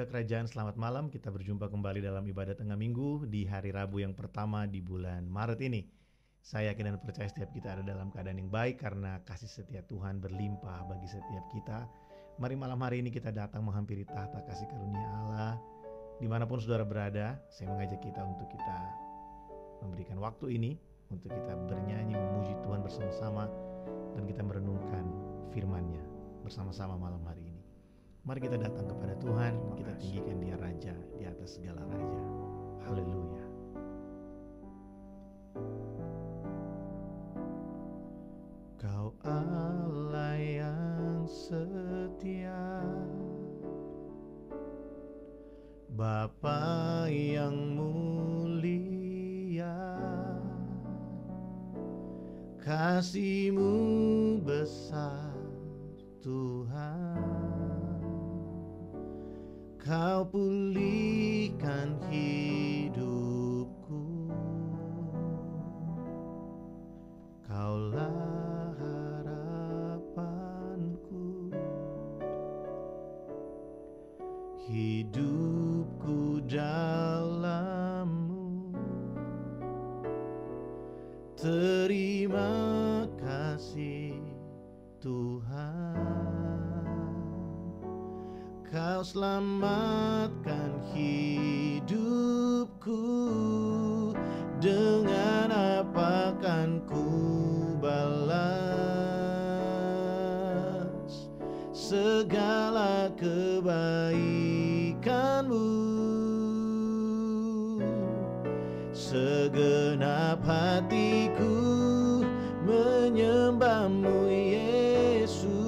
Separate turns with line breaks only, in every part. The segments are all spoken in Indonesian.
keluarga kerajaan, selamat malam. Kita berjumpa kembali dalam ibadah tengah minggu di hari Rabu yang pertama di bulan Maret ini. Saya yakin dan percaya setiap kita ada dalam keadaan yang baik karena kasih setia Tuhan berlimpah bagi setiap kita. Mari malam hari ini kita datang menghampiri tahta kasih karunia Allah. Dimanapun saudara berada, saya mengajak kita untuk kita memberikan waktu ini untuk kita bernyanyi memuji Tuhan bersama-sama dan kita merenungkan firman-Nya bersama-sama malam hari ini. Mari kita datang kepada Tuhan, kita tinggikan Dia Raja di atas segala raja. Haleluya. Kau Allah yang setia, Bapa yang mulia, kasih-Mu besar Tuhan. Kau pulihkan hidupku, Kaulah harapanku, hidupku dalam-Mu. Terima kasih Tuhan, Kau selamatkan hidupku. Dengan apa kan ku balas segala kebaikan-Mu? Segenap hatiku menyembah-Mu Yesus,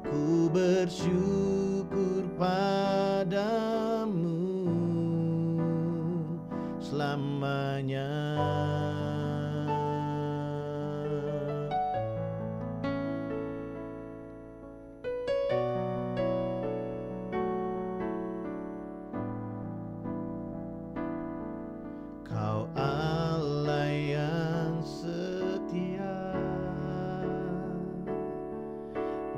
ku bersyukur padamu selamanya. Kau Allah yang setia,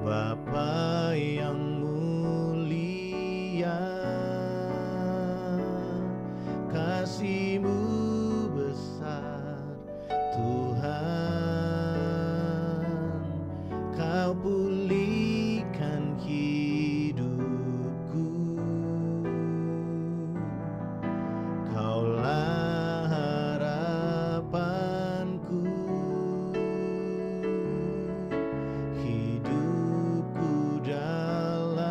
Bapa yang mulia, kasih-Mu besar Tuhan. Kau pulihkan hidupku, Kaulah harapanku, hidupku dalam-Mu.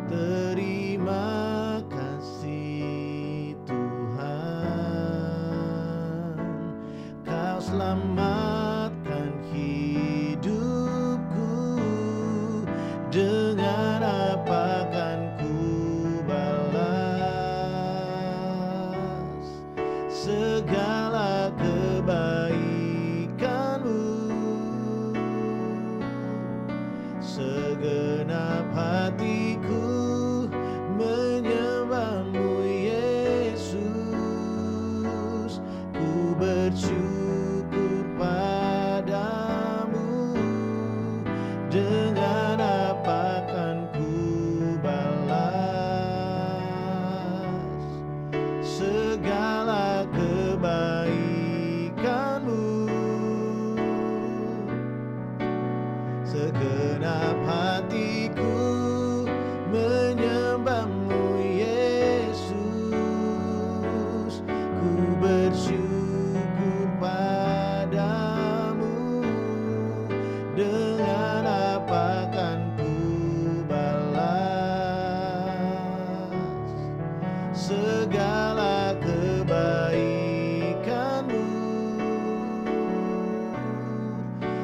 Terima kasih Tuhan, Kau selamatkan hidupku. Dengan apa kan ku balas segala kebaikan-Mu? Segenap hatiku menyembah-Mu Yesus, ku bersyukur padamu. Dengan apa kan ku balas segala kebaikan-Mu? Segenap hatiku menyembah-Mu Yesus, ku bersyukur padamu. Dengan apa kan ku balas segala kebaikan-Mu?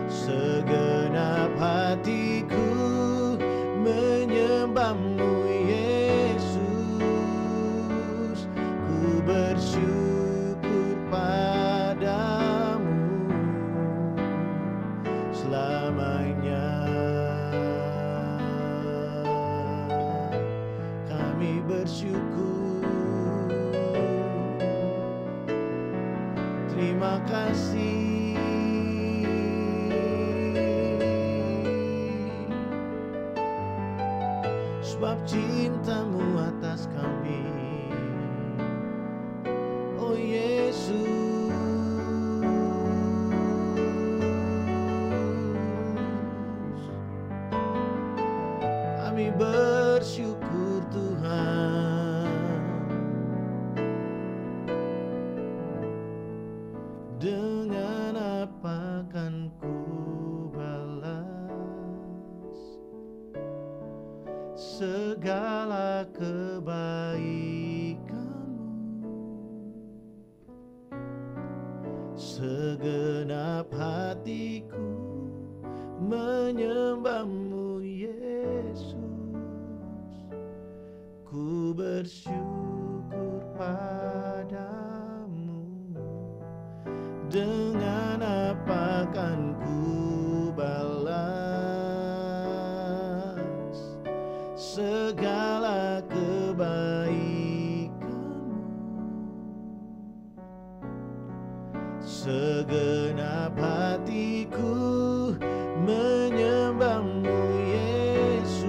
Segenap hatiku menyembah-Mu Yesus, ku bersyukur padamu selamanya. Kami bersyukur, terima kasih. sebab cintamu atas kami. Oh Yesus, kami bersyukur Tuhan. Dengan apa kan ku balas segala kebaikanmu? Segenap hatiku menyembahmu Yesus. Ku bersyukur padamu. Dengan apa kan ku balas segala kebaikanmu? Segenap hatiku menyembahmu Yesus.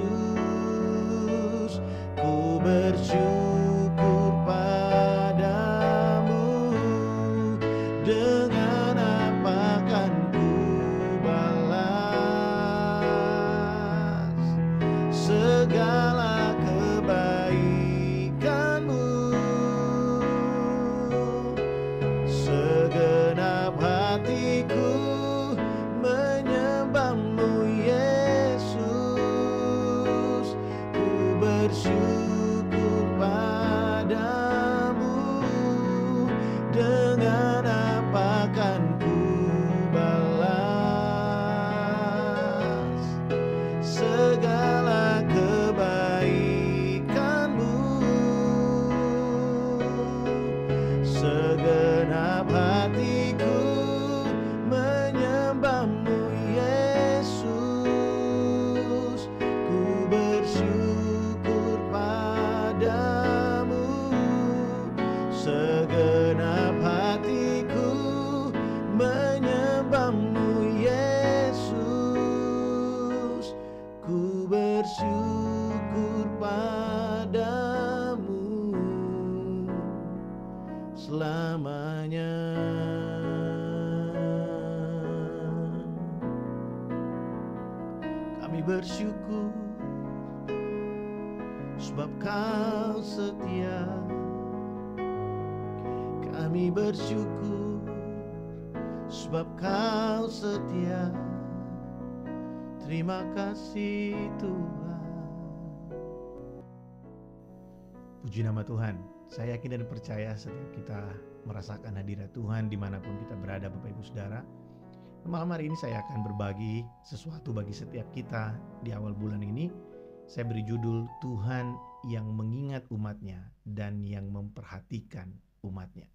Ku bersyukur padamu. Dengan apa kan ku balas segala kebaikanmu? Segenap hatiku menyembahmu Yesus. Ku bersyukur padamu. Dengan apa kan ku balas segala kebaikanmu? Segenap hatiku menyembahmu Yesus. Ku bersyukur padamu. Segenap hatiku menyembahmu Yesus. Ku bersyukur padamu selamanya. Kami bersyukur sebab Kau setia. Kami bersyukur sebab Kau setia. Terima kasih Tuhan. Puji nama Tuhan. Saya yakin dan percaya setiap kita merasakan hadirat Tuhan dimanapun kita berada, Bapak Ibu Saudara. Malam hari ini saya akan berbagi sesuatu bagi setiap kita di awal bulan ini. Saya beri judul Tuhan yang mengingat umatnya dan yang memperhatikan umatnya.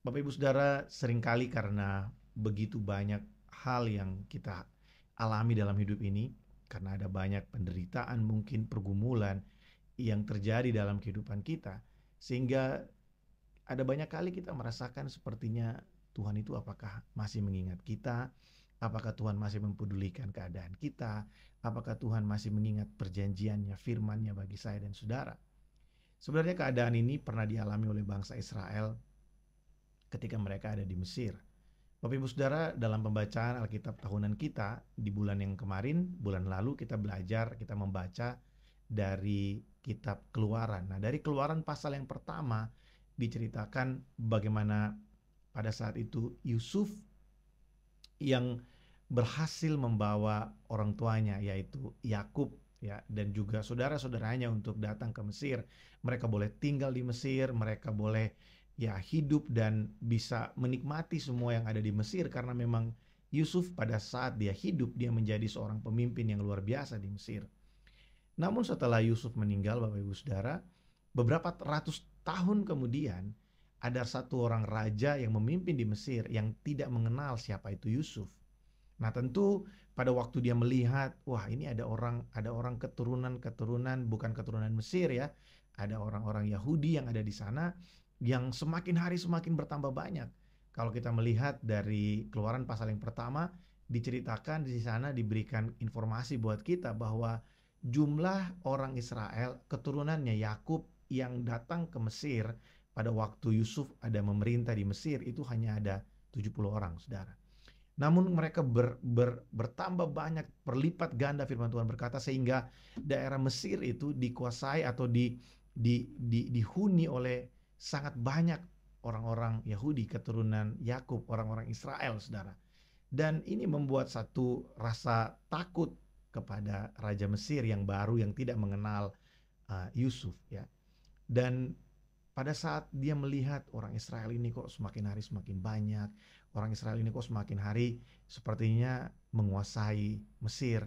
Bapak Ibu Saudara, seringkali karena begitu banyak hal yang kita alami dalam hidup ini, karena ada banyak penderitaan, mungkin pergumulan yang terjadi dalam kehidupan kita, sehingga ada banyak kali kita merasakan sepertinya Tuhan itu apakah masih mengingat kita, apakah Tuhan masih mempedulikan keadaan kita, apakah Tuhan masih mengingat perjanjiannya, firman-Nya bagi saya dan saudara. Sebenarnya keadaan ini pernah dialami oleh bangsa Israel ketika mereka ada di Mesir. Bapak Ibu Saudara, dalam pembacaan Alkitab tahunan kita di bulan yang kemarin, bulan lalu kita belajar, kita membaca dari kitab Keluaran. Nah, dari Keluaran pasal yang pertama diceritakan bagaimana pada saat itu Yusuf yang berhasil membawa orang tuanya yaitu Yakub ya dan juga saudara-saudaranya untuk datang ke Mesir. Mereka boleh tinggal di Mesir, mereka boleh ya hidup dan bisa menikmati semua yang ada di Mesir, karena memang Yusuf pada saat dia hidup dia menjadi seorang pemimpin yang luar biasa di Mesir. Namun setelah Yusuf meninggal, Bapak Ibu Saudara, beberapa ratus tahun kemudian ada satu orang raja yang memimpin di Mesir yang tidak mengenal siapa itu Yusuf. Nah, tentu pada waktu dia melihat, wah ini ada orang keturunan bukan keturunan Mesir ya, ada orang-orang Yahudi yang ada di sana yang semakin hari semakin bertambah banyak. Kalau kita melihat dari Keluaran pasal yang pertama, diceritakan di sana, diberikan informasi buat kita bahwa jumlah orang Israel, keturunannya Yakub yang datang ke Mesir pada waktu Yusuf ada memerintah di Mesir itu hanya ada 70 orang, saudara. Namun mereka bertambah banyak, berlipat ganda firman Tuhan berkata, sehingga daerah Mesir itu dikuasai atau dihuni oleh sangat banyak orang-orang Yahudi, keturunan Yakub, orang-orang Israel, saudara. Dan ini membuat satu rasa takut kepada Raja Mesir yang baru, yang tidak mengenal Yusuf, ya. Dan pada saat dia melihat orang Israel ini kok semakin hari semakin banyak, orang Israel ini kok semakin hari sepertinya menguasai Mesir,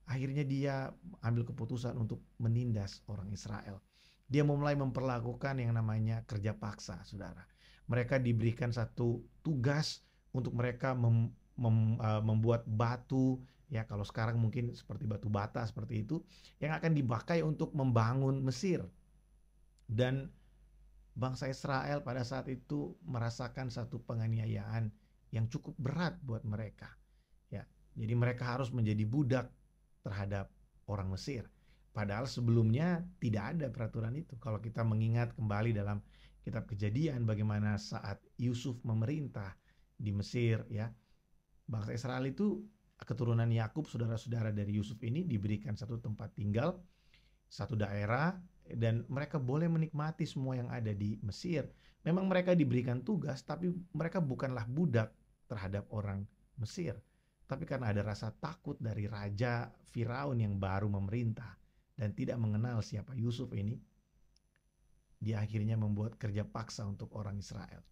akhirnya dia ambil keputusan untuk menindas orang Israel. Dia mulai memperlakukan yang namanya kerja paksa, saudara. Mereka diberikan satu tugas untuk mereka membuat batu, ya kalau sekarang mungkin seperti batu bata seperti itu, yang akan dipakai untuk membangun Mesir. Dan bangsa Israel pada saat itu merasakan satu penganiayaan yang cukup berat buat mereka. Ya, jadi mereka harus menjadi budak terhadap orang Mesir. Padahal sebelumnya tidak ada peraturan itu. Kalau kita mengingat kembali dalam kitab Kejadian bagaimana saat Yusuf memerintah di Mesir, ya, bangsa Israel itu keturunan Yakub, saudara-saudara dari Yusuf ini diberikan satu tempat tinggal, satu daerah, dan mereka boleh menikmati semua yang ada di Mesir. Memang mereka diberikan tugas, tapi mereka bukanlah budak terhadap orang Mesir. Tapi karena ada rasa takut dari Raja Firaun yang baru memerintah dan tidak mengenal siapa Yusuf ini, dia akhirnya membuat kerja paksa untuk orang Israel.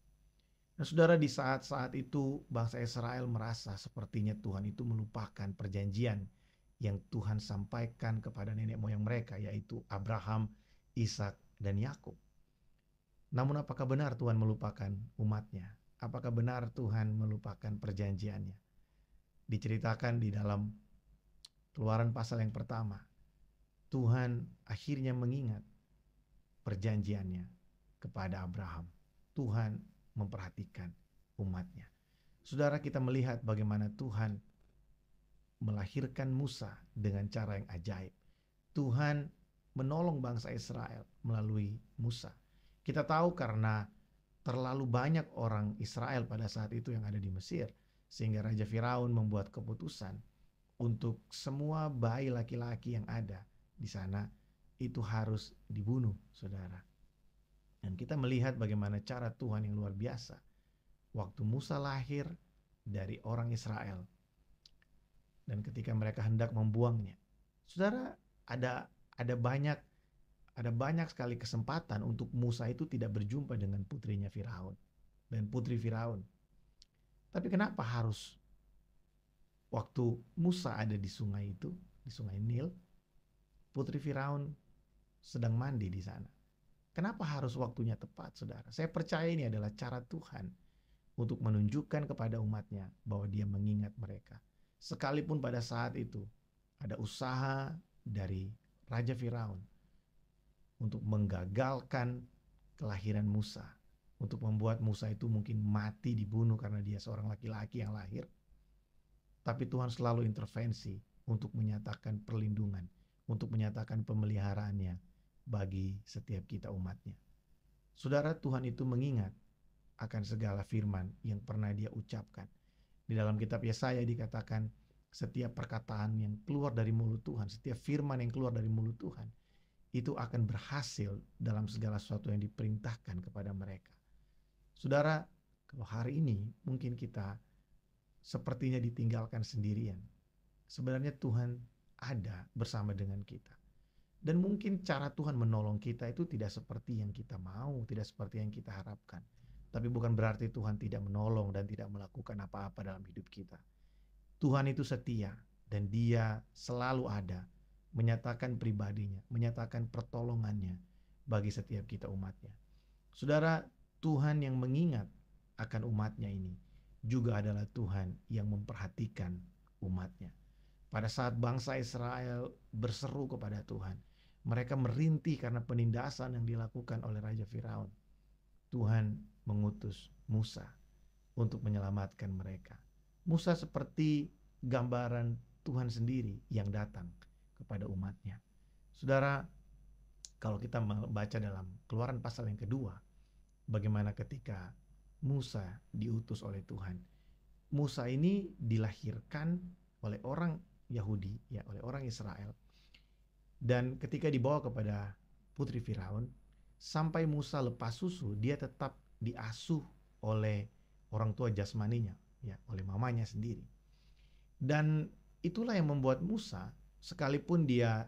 Nah, saudara, di saat-saat itu bangsa Israel merasa sepertinya Tuhan itu melupakan perjanjian yang Tuhan sampaikan kepada nenek moyang mereka, yaitu Abraham, Ishak, dan Yakub. Namun apakah benar Tuhan melupakan umatnya? Apakah benar Tuhan melupakan perjanjiannya? Diceritakan di dalam Keluaran pasal yang pertama, Tuhan akhirnya mengingat perjanjiannya kepada Abraham. Tuhan memperhatikan umatnya. Saudara, kita melihat bagaimana Tuhan melahirkan Musa dengan cara yang ajaib. Tuhan menolong bangsa Israel melalui Musa. Kita tahu karena terlalu banyak orang Israel pada saat itu yang ada di Mesir, sehingga Raja Firaun membuat keputusan untuk semua bayi laki-laki yang ada di sana itu harus dibunuh, saudara. Dan kita melihat bagaimana cara Tuhan yang luar biasa. Waktu Musa lahir dari orang Israel, dan ketika mereka hendak membuangnya, saudara, ada banyak sekali kesempatan untuk Musa itu tidak berjumpa dengan putrinya Firaun dan putri Firaun. Tapi kenapa harus waktu Musa ada di sungai itu, di sungai Nil, putri Firaun sedang mandi di sana? Kenapa harus waktunya tepat, saudara? Saya percaya ini adalah cara Tuhan untuk menunjukkan kepada umatnya bahwa dia mengingat mereka. Sekalipun pada saat itu ada usaha dari Raja Firaun untuk menggagalkan kelahiran Musa, untuk membuat Musa itu mungkin mati dibunuh karena dia seorang laki-laki yang lahir. Tapi Tuhan selalu intervensi untuk menyatakan perlindungan, untuk menyatakan pemeliharaannya bagi setiap kita umatnya. Saudara, Tuhan itu mengingat akan segala firman yang pernah dia ucapkan. Di dalam kitab Yesaya dikatakan, setiap perkataan yang keluar dari mulut Tuhan, setiap firman yang keluar dari mulut Tuhan, itu akan berhasil dalam segala sesuatu yang diperintahkan kepada mereka. Saudara, kalau hari ini mungkin kita sepertinya ditinggalkan sendirian, sebenarnya Tuhan ada bersama dengan kita. Dan mungkin cara Tuhan menolong kita itu tidak seperti yang kita mau, tidak seperti yang kita harapkan. Tapi bukan berarti Tuhan tidak menolong dan tidak melakukan apa-apa dalam hidup kita. Tuhan itu setia dan Dia selalu ada, menyatakan pribadinya, menyatakan pertolongannya bagi setiap kita umatnya. Saudara, Tuhan yang mengingat akan umatnya ini juga adalah Tuhan yang memperhatikan umatnya. Pada saat bangsa Israel berseru kepada Tuhan, mereka merintih karena penindasan yang dilakukan oleh Raja Firaun. Tuhan mengutus Musa untuk menyelamatkan mereka. Musa seperti gambaran Tuhan sendiri yang datang kepada umatnya. Saudara, kalau kita membaca dalam Keluaran pasal yang kedua, bagaimana ketika Musa diutus oleh Tuhan. Musa ini dilahirkan oleh orang Yahudi, ya, oleh orang Israel. Dan ketika dibawa kepada putri Firaun, sampai Musa lepas susu, dia tetap diasuh oleh orang tua jasmaninya, ya, oleh mamanya sendiri. Dan itulah yang membuat Musa, sekalipun dia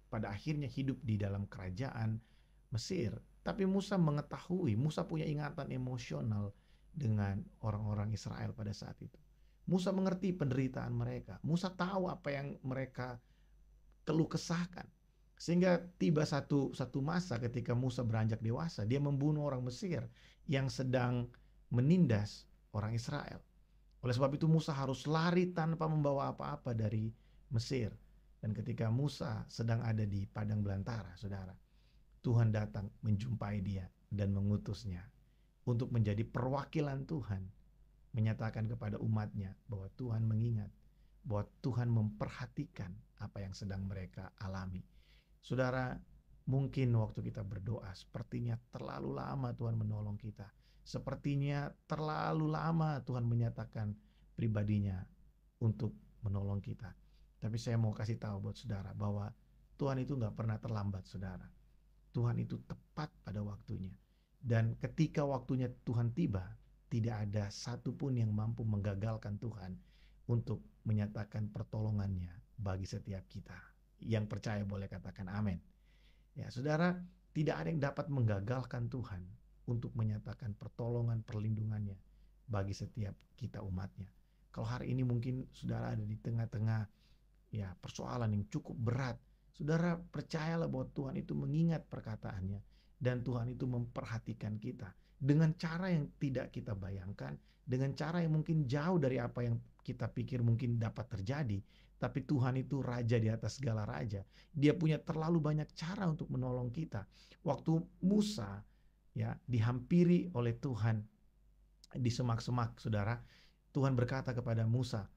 pada akhirnya hidup di dalam kerajaan Mesir, tapi Musa mengetahui, Musa punya ingatan emosional dengan orang-orang Israel pada saat itu. Musa mengerti penderitaan mereka. Musa tahu apa yang mereka keluh kesahkan. Sehingga tiba satu masa ketika Musa beranjak dewasa, dia membunuh orang Mesir yang sedang menindas orang Israel. Oleh sebab itu Musa harus lari tanpa membawa apa-apa dari Mesir. Dan ketika Musa sedang ada di padang belantara, saudara, Tuhan datang menjumpai dia dan mengutusnya untuk menjadi perwakilan Tuhan, menyatakan kepada umatnya bahwa Tuhan mengingat, bahwa Tuhan memperhatikan apa yang sedang mereka alami. Saudara, mungkin waktu kita berdoa sepertinya terlalu lama Tuhan menolong kita. Sepertinya terlalu lama Tuhan menyatakan pribadinya untuk menolong kita. Tapi saya mau kasih tahu buat saudara bahwa Tuhan itu gak pernah terlambat, saudara. Tuhan itu tepat pada waktunya. Dan ketika waktunya Tuhan tiba, tidak ada satupun yang mampu menggagalkan Tuhan untuk menyatakan pertolongannya bagi setiap kita. Yang percaya boleh katakan amin. Ya, saudara, tidak ada yang dapat menggagalkan Tuhan untuk menyatakan pertolongan perlindungannya bagi setiap kita umatnya. Kalau hari ini mungkin saudara ada di tengah-tengah ya persoalan yang cukup berat, saudara percayalah bahwa Tuhan itu mengingat perkataannya dan Tuhan itu memperhatikan kita dengan cara yang tidak kita bayangkan, dengan cara yang mungkin jauh dari apa yang kita pikir mungkin dapat terjadi. Tapi Tuhan itu raja di atas segala raja. Dia punya terlalu banyak cara untuk menolong kita. Waktu Musa ya dihampiri oleh Tuhan di semak-semak, saudara, Tuhan berkata kepada Musa,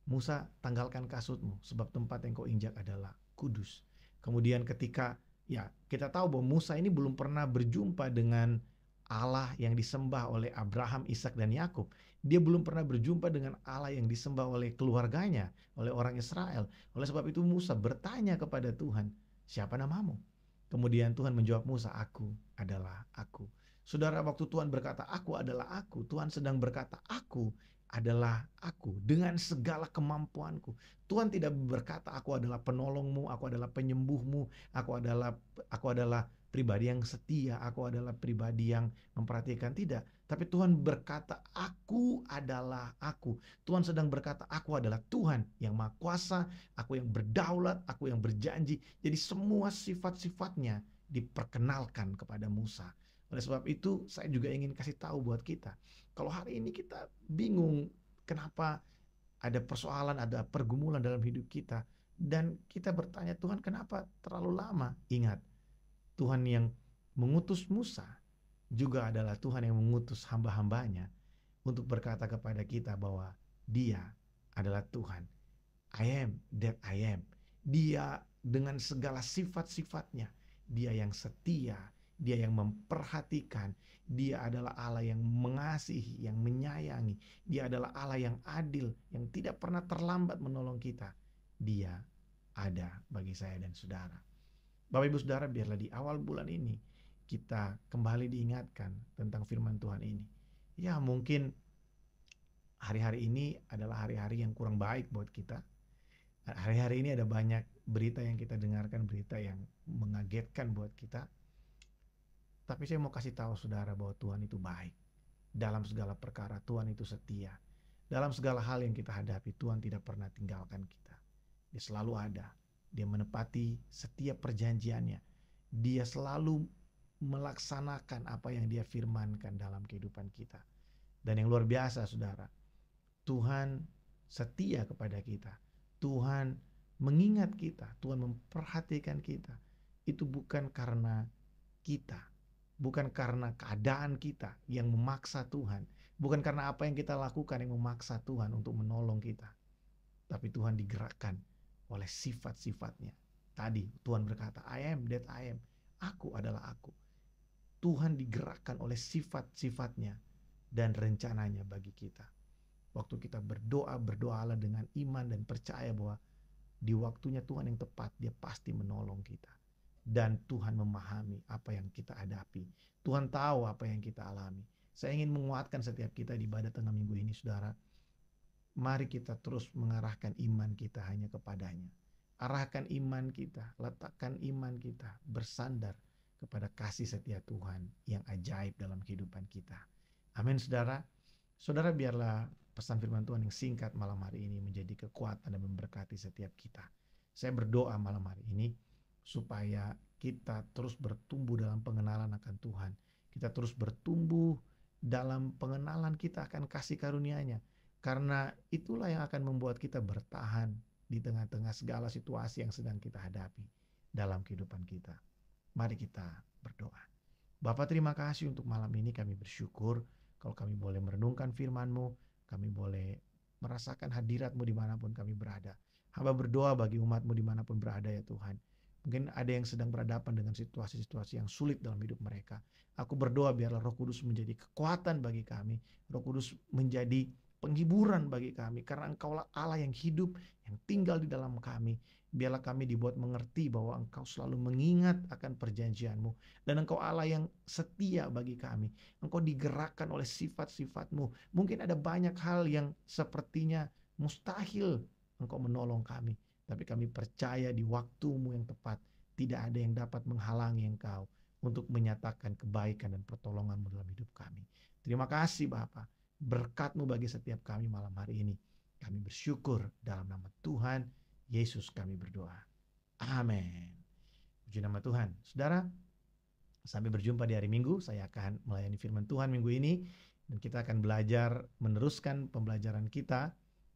Musa, tanggalkan kasutmu sebab tempat yang kau injak adalah kudus. Kemudian ketika ya kita tahu bahwa Musa ini belum pernah berjumpa dengan Allah yang disembah oleh Abraham, Ishak dan Yakub. Dia belum pernah berjumpa dengan Allah yang disembah oleh keluarganya, oleh orang Israel. Oleh sebab itu Musa bertanya kepada Tuhan, siapa namamu? Kemudian Tuhan menjawab Musa, aku adalah aku. Saudara, waktu Tuhan berkata aku adalah aku, Tuhan sedang berkata aku adalah aku dengan segala kemampuanku. Tuhan tidak berkata aku adalah penolongmu, aku adalah penyembuhmu, aku adalah pribadi yang setia, aku adalah pribadi yang memperhatikan. Tidak, tapi Tuhan berkata aku adalah aku. Tuhan sedang berkata aku adalah Tuhan yang Maha Kuasa, aku yang berdaulat, aku yang berjanji. Jadi semua sifat-sifatnya diperkenalkan kepada Musa. Oleh sebab itu saya juga ingin kasih tahu buat kita, kalau hari ini kita bingung kenapa ada persoalan, ada pergumulan dalam hidup kita, dan kita bertanya, Tuhan kenapa terlalu lama? Ingat, Tuhan yang mengutus Musa juga adalah Tuhan yang mengutus hamba-hambanya untuk berkata kepada kita bahwa Dia adalah Tuhan. I am that I am. Dia dengan segala sifat-sifatnya, Dia yang setia, Dia yang memperhatikan, Dia adalah Allah yang mengasihi, yang menyayangi, Dia adalah Allah yang adil, yang tidak pernah terlambat menolong kita. Dia ada bagi saya dan saudara. Bapak Ibu Saudara, biarlah di awal bulan ini kita kembali diingatkan tentang firman Tuhan ini. Ya, mungkin hari-hari ini adalah hari-hari yang kurang baik buat kita. Hari-hari ini ada banyak berita yang kita dengarkan, berita yang mengagetkan buat kita. Tapi saya mau kasih tahu saudara bahwa Tuhan itu baik. Dalam segala perkara Tuhan itu setia. Dalam segala hal yang kita hadapi, Tuhan tidak pernah tinggalkan kita. Dia selalu ada. Dia menepati setiap perjanjiannya. Dia selalu melaksanakan apa yang Dia firmankan dalam kehidupan kita. Dan yang luar biasa saudara, Tuhan setia kepada kita. Tuhan mengingat kita, Tuhan memperhatikan kita. Itu bukan karena kita, bukan karena keadaan kita yang memaksa Tuhan, bukan karena apa yang kita lakukan yang memaksa Tuhan untuk menolong kita. Tapi Tuhan digerakkan oleh sifat-sifatnya. Tadi Tuhan berkata, I am that I am. Aku adalah aku. Tuhan digerakkan oleh sifat-sifatnya dan rencananya bagi kita. Waktu kita berdoa, berdoalah dengan iman dan percaya bahwa di waktunya Tuhan yang tepat, Dia pasti menolong kita. Dan Tuhan memahami apa yang kita hadapi. Tuhan tahu apa yang kita alami. Saya ingin menguatkan setiap kita di ibadah tengah minggu ini, saudara. Mari kita terus mengarahkan iman kita hanya kepadanya. Arahkan iman kita, letakkan iman kita bersandar kepada kasih setia Tuhan yang ajaib dalam kehidupan kita. Amin, saudara. Saudara, biarlah pesan firman Tuhan yang singkat malam hari ini menjadi kekuatan dan memberkati setiap kita. Saya berdoa malam hari ini supaya kita terus bertumbuh dalam pengenalan akan Tuhan. Kita terus bertumbuh dalam pengenalan kita akan kasih karunia-Nya. Karena itulah yang akan membuat kita bertahan di tengah-tengah segala situasi yang sedang kita hadapi dalam kehidupan kita. Mari kita berdoa. Bapa, terima kasih untuk malam ini. Kami bersyukur kalau kami boleh merenungkan firman-Mu, kami boleh merasakan hadirat-Mu dimanapun kami berada. Hamba berdoa bagi umat-Mu dimanapun berada ya Tuhan. Mungkin ada yang sedang berhadapan dengan situasi-situasi yang sulit dalam hidup mereka. Aku berdoa biarlah Roh Kudus menjadi kekuatan bagi kami. Roh Kudus menjadi penghiburan bagi kami, karena Engkaulah Allah yang hidup, yang tinggal di dalam kami. Biarlah kami dibuat mengerti bahwa Engkau selalu mengingat akan perjanjian-Mu, dan Engkau Allah yang setia bagi kami. Engkau digerakkan oleh sifat-sifat-Mu. Mungkin ada banyak hal yang sepertinya mustahil Engkau menolong kami, tapi kami percaya di waktu-Mu yang tepat tidak ada yang dapat menghalangi Engkau untuk menyatakan kebaikan dan pertolongan-Mu dalam hidup kami. Terima kasih Bapa. Berkat-Mu bagi setiap kami malam hari ini. Kami bersyukur dalam nama Tuhan Yesus kami berdoa. Amin. Puji nama Tuhan. Saudara, sampai berjumpa di hari Minggu. Saya akan melayani firman Tuhan minggu ini. Dan kita akan belajar, meneruskan pembelajaran kita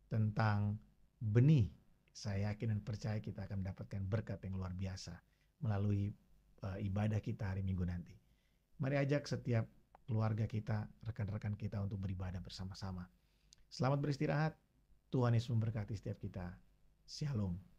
tentang benih. Saya yakin dan percaya kita akan mendapatkan berkat yang luar biasa melalui ibadah kita hari Minggu nanti. Mari ajak setiap keluarga kita, rekan-rekan kita untuk beribadah bersama-sama. Selamat beristirahat. Tuhan Yesus memberkati setiap kita. Shalom.